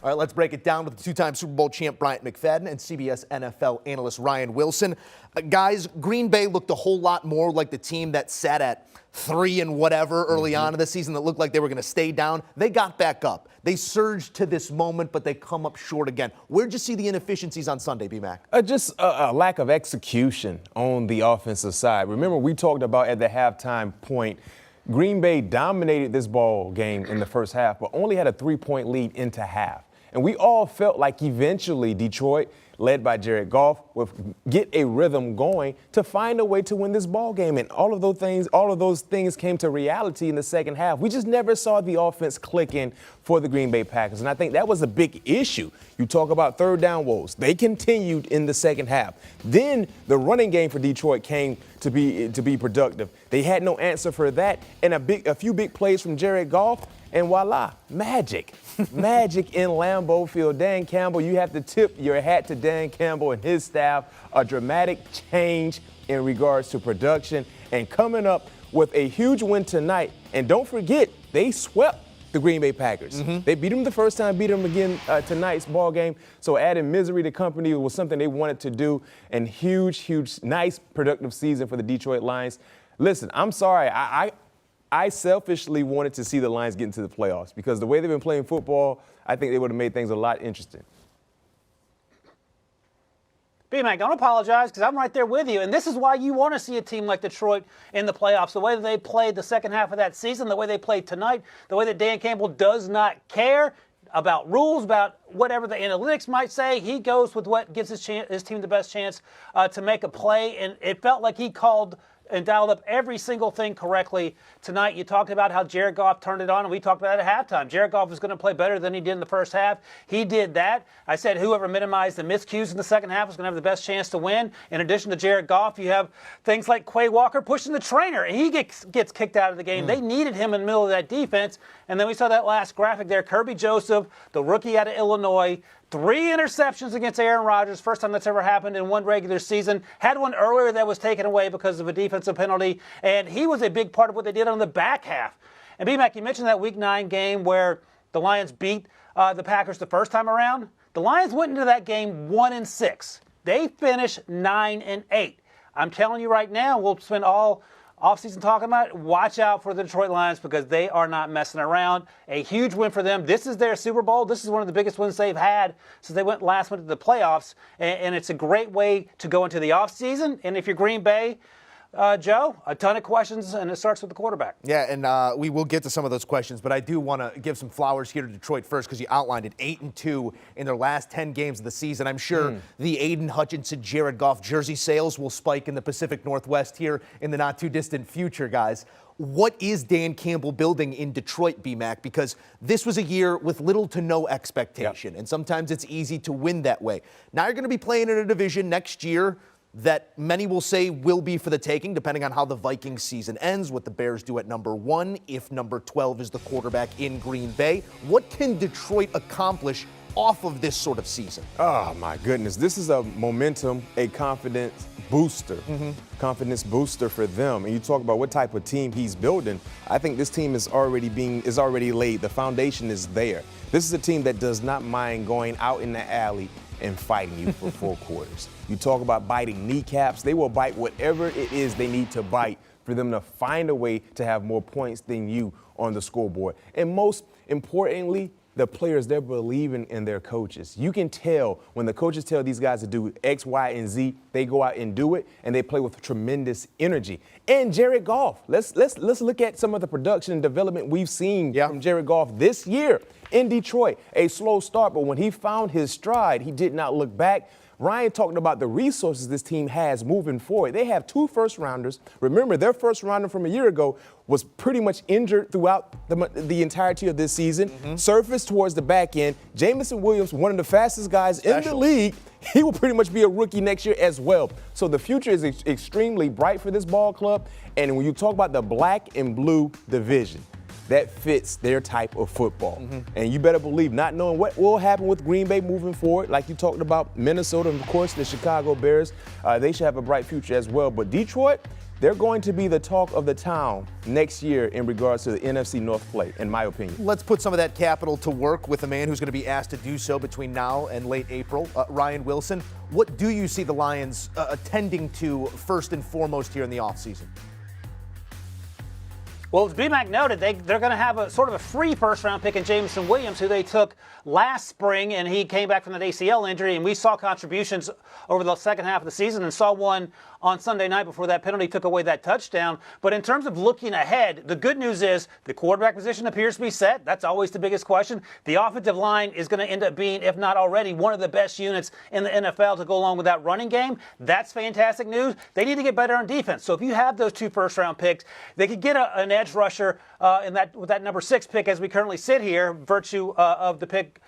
All right, let's break it down with the two-time Super Bowl champ Bryant McFadden and CBS NFL analyst Ryan Wilson. Guys, Green Bay looked a whole lot more like the team that sat at 3 and whatever early on in the season that looked like they were going to stay down. They got back up. They surged to this moment, but they come up short again. Where'd you see the inefficiencies on Sunday, B-Mac? Just a lack of execution on the offensive side. Remember, we talked about at the halftime point, Green Bay dominated this ball game in the first half, but only had a 3-point lead into half. And we all felt like eventually Detroit, led by Jared Goff, would get a rhythm going to find a way to win this ball game. And all of those things came to reality in the second half. We just never saw the offense clicking for the Green Bay Packers. And I think that was a big issue. You talk about third down woes. They continued in the second half. Then the running game for Detroit came to be productive. They had no answer for that. And a few big plays from Jared Goff. And voila, magic. Magic in Lambeau Field. Dan Campbell, you have to tip your hat to Dan Campbell and his staff. A dramatic change in regards to production and coming up with a huge win tonight. And don't forget, they swept the Green Bay Packers. They beat them the first time, beat them again tonight's ball game. So adding misery to company was something they wanted to do. And huge, nice, productive season for the Detroit Lions. Listen, I'm sorry. I selfishly wanted to see the Lions get into the playoffs because the way they've been playing football, I think they would have made things a lot interesting. B-Mac, don't apologize because I'm right there with you. And this is why you want to see a team like Detroit in the playoffs. The way that they played the second half of that season, the way they played tonight, the way that Dan Campbell does not care about rules, about whatever the analytics might say. He goes with what gives his team the best chance to make a play. And it felt like he called and dialed up every single thing correctly tonight. You talked about how Jared Goff turned it on, and we talked about it at halftime. Jared Goff was going to play better than he did in the first half. He did that. I said whoever minimized the miscues in the second half was going to have the best chance to win. In addition to Jared Goff, you have things like Quay Walker pushing the trainer, and he gets kicked out of the game. They needed him in the middle of that defense. And then we saw that last graphic there. Kirby Joseph, the rookie out of Illinois, 3 interceptions against Aaron Rodgers, first time that's ever happened in one regular season. Had one earlier that was taken away because of a defensive penalty, and he was a big part of what they did on the back half. And B-Mac, you mentioned that Week 9 game where the Lions beat the Packers the first time around. The Lions went into that game 1-6. They finished 9-8. I'm telling you right now, we'll spend all offseason talking about it. Watch out for the Detroit Lions because they are not messing around. A huge win for them. This is their Super Bowl. This is one of the biggest wins they've had since they went last went to the playoffs. And it's a great way to go into the offseason. And if you're Green Bay, Joe, a ton of questions, and it starts with the quarterback. Yeah, and we will get to some of those questions, but I do want to give some flowers here to Detroit first because you outlined it, 8-2 in their last 10 games of the season. I'm sure the Aiden Hutchinson, Jared Goff jersey sales will spike in the Pacific Northwest here in the not-too-distant future, guys. What is Dan Campbell building in Detroit, B-Mac? Because this was a year with little to no expectation, and sometimes it's easy to win that way. Now you're going to be playing in a division next year that many will say will be for the taking, depending on how the Vikings season ends, what the Bears do at number 1, if number 12 is the quarterback in Green Bay. What can Detroit accomplish off of this sort of season? Oh, my goodness. This is a momentum, a confidence booster. Confidence booster for them. And you talk about what type of team he's building. I think this team is already laid. The foundation is there. This is a team that does not mind going out in the alley and fighting you for 4 quarters. You talk about biting kneecaps. They will bite whatever it is they need to bite for them to find a way to have more points than you on the scoreboard. And most importantly, the players, they're believing in their coaches. You can tell when the coaches tell these guys to do X, Y, and Z, they go out and do it, and they play with tremendous energy. And Jared Goff, let's look at some of the production and development we've seen from Jared Goff this year in Detroit. A slow start, but when he found his stride, he did not look back. Ryan talked about the resources this team has moving forward. They have 2 first-rounders. Remember, their first-rounder from a year ago was pretty much injured throughout the entirety of this season. Surfaced towards the back end. Jamison Williams, one of the fastest guys in the league, he will pretty much be a rookie next year as well. So the future is extremely bright for this ball club. And when you talk about the black and blue division, that fits their type of football. And you better believe, not knowing what will happen with Green Bay moving forward, like you talked about, Minnesota, and of course the Chicago Bears, they should have a bright future as well. But Detroit, they're going to be the talk of the town next year in regards to the NFC North play, in my opinion. Let's put some of that capital to work with a man who's going to be asked to do so between now and late April, Ryan Wilson. What do you see the Lions attending to first and foremost here in the offseason? Well, as BMAC noted, they're going to have a sort of a free first-round pick in Jameson Williams, who they took last spring, and he came back from that ACL injury, and we saw contributions over the second half of the season and saw one on Sunday night before that penalty took away that touchdown. But in terms of looking ahead, the good news is the quarterback position appears to be set. That's always the biggest question. The offensive line is going to end up being, if not already, one of the best units in the NFL to go along with that running game. That's fantastic news. They need to get better on defense. So if you have those 2 first-round picks, they could get an edge rusher with that number 6 pick as we currently sit here, virtue of the pick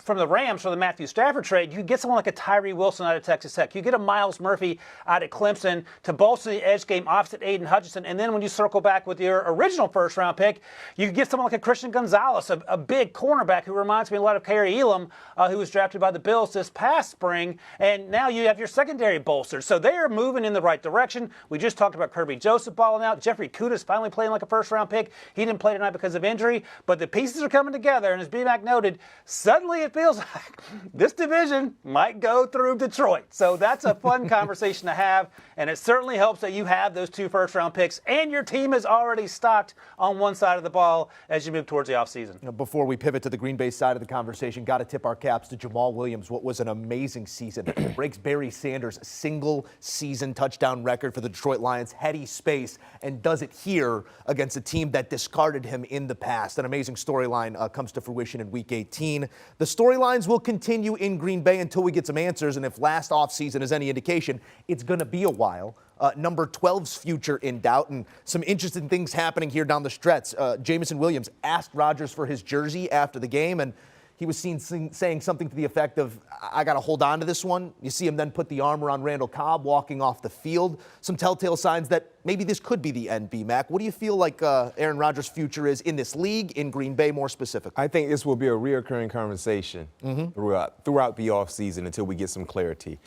from the Rams for the Matthew Stafford trade. You get someone like a Tyree Wilson out of Texas Tech. You get a Miles Murphy out of Clemson to bolster the edge game opposite Aiden Hutchinson. And then when you circle back with your original first-round pick, you get someone like a Christian Gonzalez, a big cornerback who reminds me a lot of Kerry Elam, who was drafted by the Bills this past spring. And now you have your secondary bolstered. So they are moving in the right direction. We just talked about Kirby Joseph balling out. Jeffrey Kuda's finally playing like a first-round pick. He didn't play tonight because of injury. But the pieces are coming together. And as BMAC noted, suddenly it feels like this division might go through Detroit. So that's a fun conversation to have, and it certainly helps that you have those 2 first-round picks, and your team is already stocked on one side of the ball as you move towards the offseason. Before we pivot to the Green Bay side of the conversation, got to tip our caps to Jamal Williams. What was an amazing season. Breaks Barry Sanders' single-season touchdown record for the Detroit Lions, heady space, and does it here against a team that discarded him in the past. An amazing storyline comes to fruition in Week 18. The storylines will continue in Green Bay until we get some answers, and if last offseason is any indication, it's going to be a while. Number 12's future in doubt, and some interesting things happening here down the stretch. Jameson Williams asked Rodgers for his jersey after the game, and he was seen saying something to the effect of, I got to hold on to this one. You see him then put the arm around Randall Cobb walking off the field. Some telltale signs that maybe this could be the end, B-Mac. What do you feel like Aaron Rodgers' future is in this league, in Green Bay more specifically? I think this will be a reoccurring conversation throughout the offseason until we get some clarity.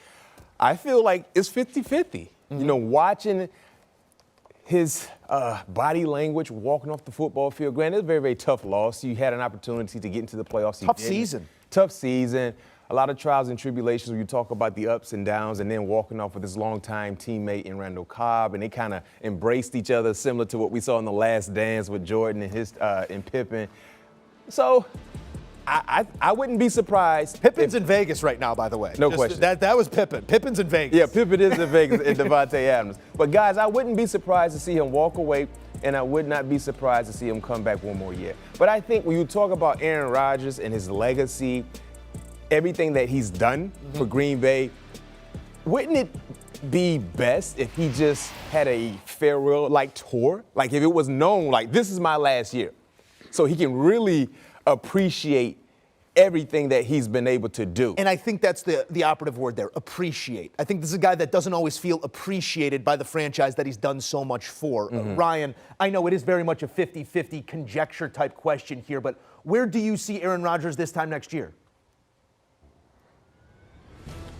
I feel like it's 50-50. You know, watching his body language walking off the football field. Granted, it's a very, very tough loss. You had an opportunity to get into the playoffs. Tough season. A lot of trials and tribulations when you talk about the ups and downs, and then walking off with his longtime teammate in Randall Cobb, and they kind of embraced each other, similar to what we saw in The Last Dance with Jordan and Pippen. So I wouldn't be surprised. Pippen's in Vegas right now, by the way. No question. That was Pippen. Pippen's in Vegas. Yeah, Pippen is in Vegas and Devontae Adams. But, guys, I wouldn't be surprised to see him walk away, and I would not be surprised to see him come back one more year. But I think when you talk about Aaron Rodgers and his legacy, everything that he's done for Green Bay, wouldn't it be best if he just had a farewell-like tour? Like if it was known, like, this is my last year. So he can really appreciate everything that he's been able to do. And I think that's the operative word there, appreciate. I think this is a guy that doesn't always feel appreciated by the franchise that he's done so much for. Ryan, I know it is very much a 50-50 conjecture type question here, but where do you see Aaron Rodgers this time next year?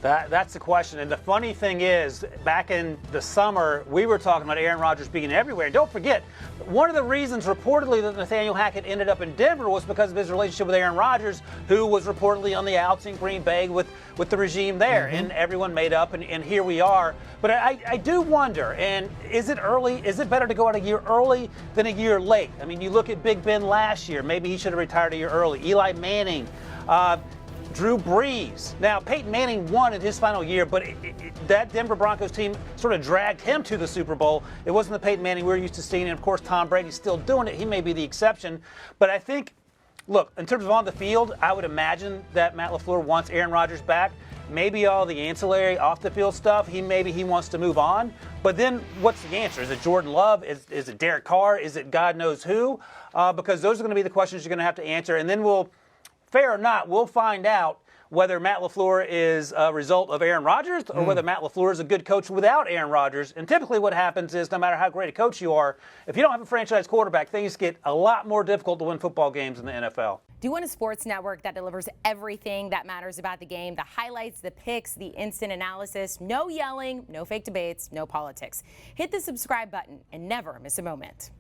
That's the question. And the funny thing is, back in the summer, we were talking about Aaron Rodgers being everywhere. And don't forget, one of the reasons reportedly that Nathaniel Hackett ended up in Denver was because of his relationship with Aaron Rodgers, who was reportedly on the outs in Green Bay with the regime there. And everyone made up, and here we are. But I do wonder, and is it early? Is it better to go out a year early than a year late? I mean, you look at Big Ben last year. Maybe he should have retired a year early. Eli Manning. Drew Brees. Now, Peyton Manning won in his final year, but that Denver Broncos team sort of dragged him to the Super Bowl. It wasn't the Peyton Manning we're used to seeing, and of course, Tom Brady's still doing it. He may be the exception. But I think, look, in terms of on the field, I would imagine that Matt LaFleur wants Aaron Rodgers back. Maybe all the ancillary off-the-field stuff, maybe he wants to move on. But then what's the answer? Is it Jordan Love? Is it Derek Carr? Is it God knows who? Because those are going to be the questions you're going to have to answer. And then fair or not, we'll find out whether Matt LaFleur is a result of Aaron Rodgers or whether Matt LaFleur is a good coach without Aaron Rodgers. And typically what happens is no matter how great a coach you are, if you don't have a franchise quarterback, things get a lot more difficult to win football games in the NFL. Do you want a sports network that delivers everything that matters about the game? The highlights, the picks, the instant analysis, no yelling, no fake debates, no politics. Hit the subscribe button and never miss a moment.